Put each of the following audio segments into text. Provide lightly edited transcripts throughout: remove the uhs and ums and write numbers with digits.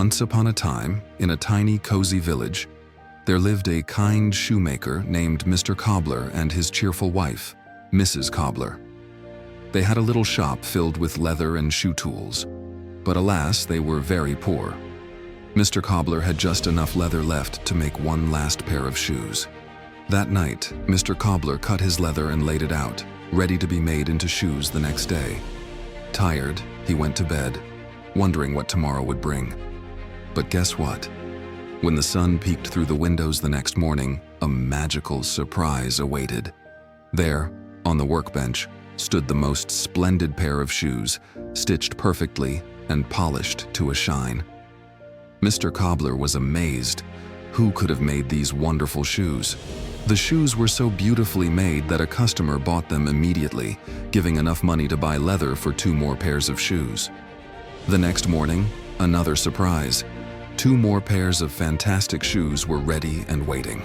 Once upon a time, in a tiny, cozy village, there lived a kind shoemaker named Mr. Cobbler and his cheerful wife, Mrs. Cobbler. They had a little shop filled with leather and shoe tools, but alas, they were very poor. Mr. Cobbler had just enough leather left to make one last pair of shoes. That night, Mr. Cobbler cut his leather and laid it out, ready to be made into shoes the next day. Tired, he went to bed, wondering what tomorrow would bring. But guess what? When the sun peeked through the windows the next morning, a magical surprise awaited. There, on the workbench, stood the most splendid pair of shoes, stitched perfectly and polished to a shine. Mr. Cobbler was amazed. Who could have made these wonderful shoes? The shoes were so beautifully made that a customer bought them immediately, giving enough money to buy leather for 2 more pairs of shoes. The next morning, another surprise. 2 more pairs of fantastic shoes were ready and waiting.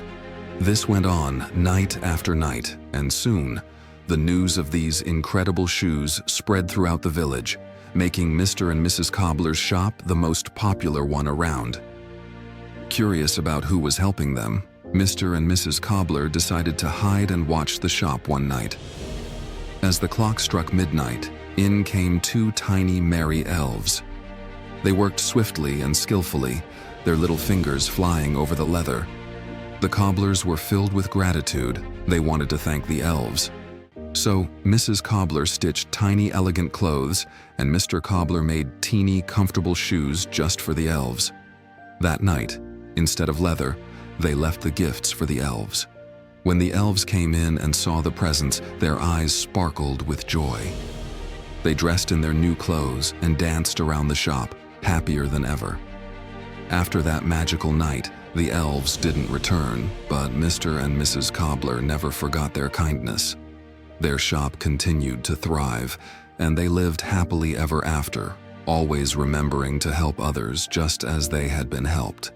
This went on night after night, and soon, the news of these incredible shoes spread throughout the village, making Mr. and Mrs. Cobbler's shop the most popular one around. Curious about who was helping them, Mr. and Mrs. Cobbler decided to hide and watch the shop one night. As the clock struck midnight, in came 2 tiny merry elves. They worked swiftly and skillfully, their little fingers flying over the leather. The cobblers were filled with gratitude. They wanted to thank the elves. So Mrs. Cobbler stitched tiny, elegant clothes, and Mr. Cobbler made teeny, comfortable shoes just for the elves. That night, instead of leather, they left the gifts for the elves. When the elves came in and saw the presents, their eyes sparkled with joy. They dressed in their new clothes and danced around the shop, happier than ever. After that magical night, the elves didn't return, but Mr. and Mrs. Cobbler never forgot their kindness. Their shop continued to thrive, and they lived happily ever after, always remembering to help others just as they had been helped.